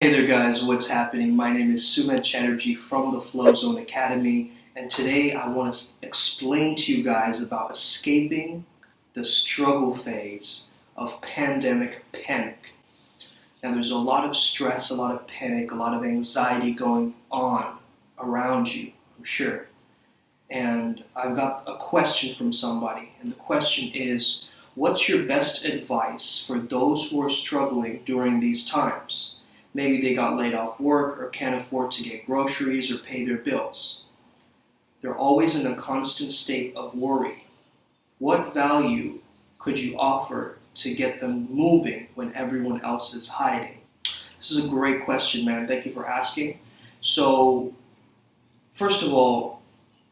Hey there guys, what's happening? My name is Sumedh Chatterjee from the Flozone Academy, and today I want to explain to you guys about escaping the struggle phase of pandemic panic. Now there's a lot of stress, a lot of panic, a lot of anxiety going on around you, I'm sure. And I've got a question from somebody, and the question is, what's your best advice for those who are struggling during these times? Maybe they got laid off work or can't afford to get groceries or pay their bills. They're always in a constant state of worry. What value could you offer to get them moving when everyone else is hiding? This is a great question, man. Thank you for asking. So, first of all,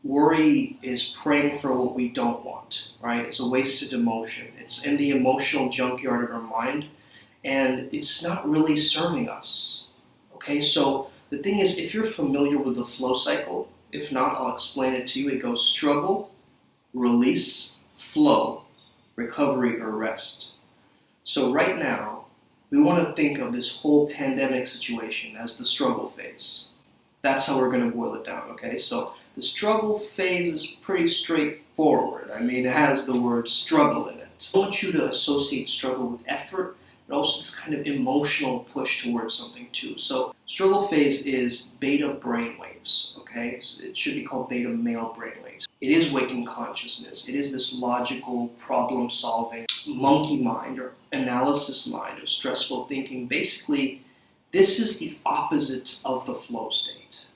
worry is praying for what we don't want, right? It's a wasted emotion. It's in the emotional junkyard of our mind, and it's not really serving us. Okay, so the thing is, if you're familiar with the flow cycle, if not, I'll explain it to you. It goes struggle, release, flow, recovery, or rest. So right now, we want to think of this whole pandemic situation as the struggle phase. That's how we're going to boil it down, okay? So the struggle phase is pretty straightforward. I mean, it has the word struggle in it. I want you to associate struggle with effort, but also this kind of emotional push towards something too. So struggle phase is beta brainwaves, okay? So it should be called beta male brainwaves. It is waking consciousness. It is this logical, problem-solving monkey mind or analysis mind of stressful thinking. Basically, this is the opposite of the flow state.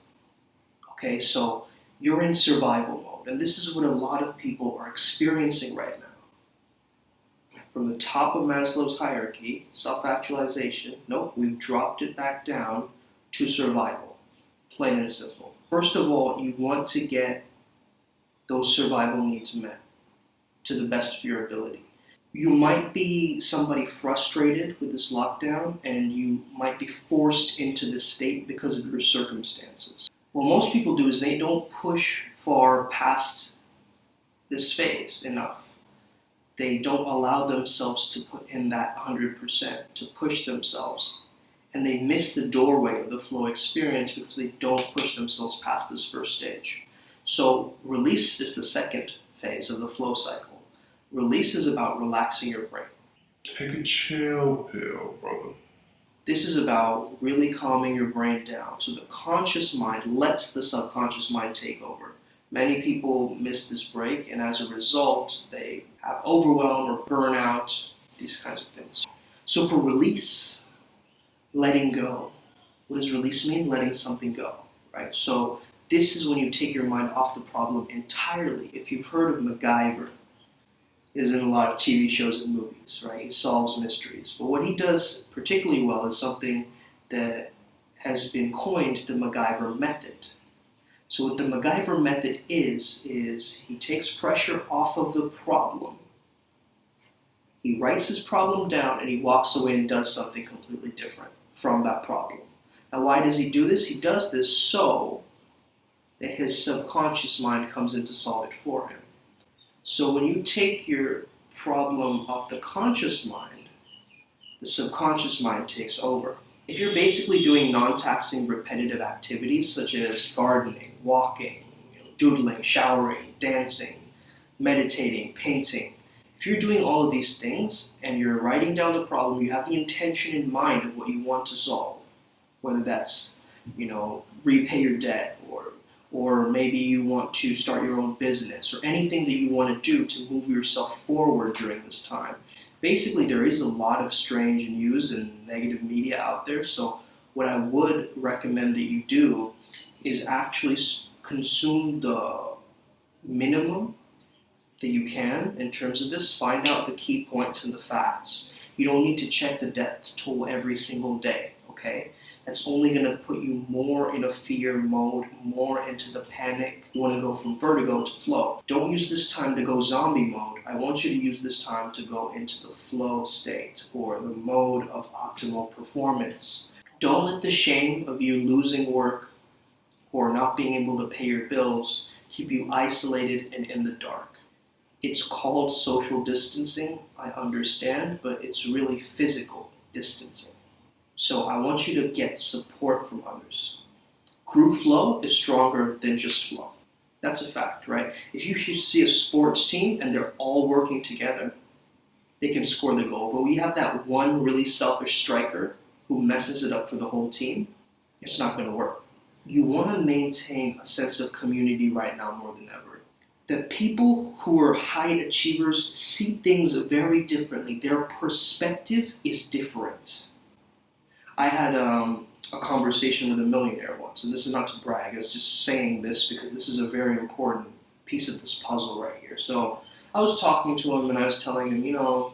Okay, so you're in survival mode, and this is what a lot of people are experiencing right now. From the top of Maslow's hierarchy, self-actualization, nope, we've dropped it back down to survival, plain and simple. First of all, you want to get those survival needs met to the best of your ability. You might be somebody frustrated with this lockdown, and you might be forced into this state because of your circumstances. What most people do is they don't push far past this phase enough. They don't allow themselves to put in that 100%, to push themselves. And they miss the doorway of the flow experience because they don't push themselves past this first stage. So release is the second phase of the flow cycle. Release is about relaxing your brain. Take a chill pill, brother. This is about really calming your brain down. So the conscious mind lets the subconscious mind take over. Many people miss this break, and as a result, they have overwhelm or burnout, these kinds of things. So for release, letting go. What does release mean? Letting something go, right? So this is when you take your mind off the problem entirely. If you've heard of MacGyver, he's in a lot of TV shows and movies, right? He solves mysteries. But what he does particularly well is something that has been coined the MacGyver method. So what the MacGyver method is he takes pressure off of the problem. He writes his problem down and he walks away and does something completely different from that problem. Now why does he do this? He does this so that his subconscious mind comes in to solve it for him. So when you take your problem off the conscious mind, the subconscious mind takes over. If you're basically doing non-taxing repetitive activities such as gardening, walking, doodling, showering, dancing, meditating, painting, if you're doing all of these things and you're writing down the problem, you have the intention in mind of what you want to solve, whether that's, repay your debt or maybe you want to start your own business or anything that you want to do to move yourself forward during this time. Basically, there is a lot of strange news and negative media out there, so what I would recommend that you do is actually consume the minimum that you can in terms of this. Find out the key points and the facts. You don't need to check the death toll every single day, okay? That's only going to put you more in a fear mode, more into the panic. You want to go from vertigo to flow. Don't use this time to go zombie mode. I want you to use this time to go into the flow state or the mode of optimal performance. Don't let the shame of you losing work or not being able to pay your bills keep you isolated and in the dark. It's called social distancing, I understand, but it's really physical distancing. So I want you to get support from others. Group flow is stronger than just flow. That's a fact, right? If you see a sports team and they're all working together, they can score the goal. But we have that one really selfish striker who messes it up for the whole team, it's not going to work. You want to maintain a sense of community right now more than ever. The people who are high achievers see things very differently. Their perspective is different. I had a conversation with a millionaire once, and this is not to brag, I was just saying this because this is a very important piece of this puzzle right here. So I was talking to him and I was telling him,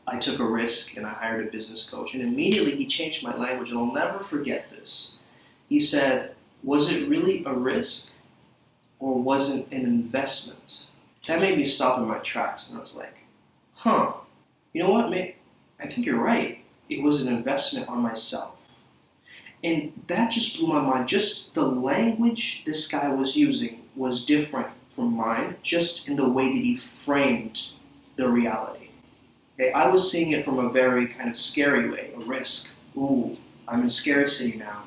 I took a risk and I hired a business coach, and immediately he changed my language, and I'll never forget this. He said, was it really a risk or was it an investment? That made me stop in my tracks, and I was like, you know what, mate? I think you're right. It was an investment on myself. And that just blew my mind. Just the language this guy was using was different from mine, just in the way that he framed the reality. Okay, I was seeing it from a very kind of scary way, a risk. Ooh, I'm in scarcity now.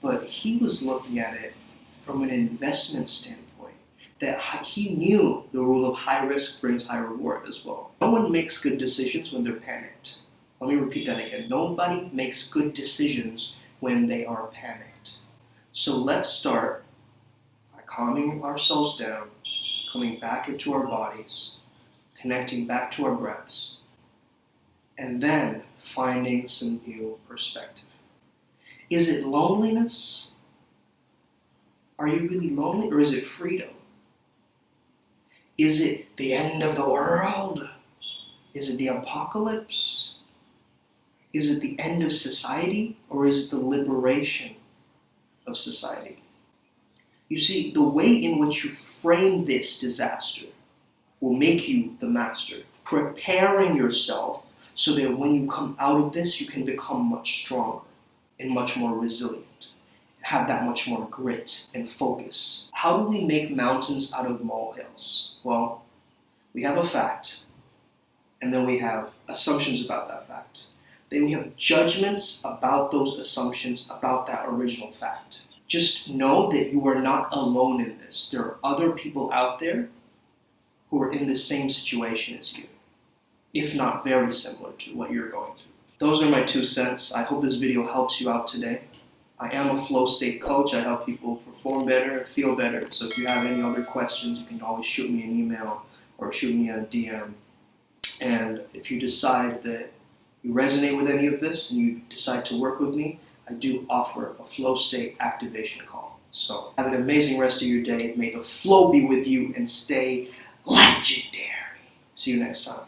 But he was looking at it from an investment standpoint, that he knew the rule of high risk brings high reward as well. No one makes good decisions when they're panicked. Let me repeat that again. Nobody makes good decisions when they are panicked. So let's start by calming ourselves down, coming back into our bodies, connecting back to our breaths, and then finding some new perspective. Is it loneliness? Are you really lonely, or is it freedom? Is it the end of the world? Is it the apocalypse? Is it the end of society, or is it the liberation of society? You see, the way in which you frame this disaster will make you the master, preparing yourself so that when you come out of this, you can become much stronger and much more resilient, have that much more grit and focus. How do we make mountains out of molehills? Well, we have a fact, and then we have assumptions about that fact. Then we have judgments about those assumptions about that original fact. Just know that you are not alone in this. There are other people out there who are in the same situation as you, if not very similar to what you're going through. Those are my 2 cents. I hope this video helps you out today. I am a flow state coach. I help people perform better and feel better. So if you have any other questions, you can always shoot me an email or shoot me a DM. And if you decide that you resonate with any of this and you decide to work with me, I do offer a flow state activation call. So have an amazing rest of your day. May the flow be with you and stay legendary. See you next time.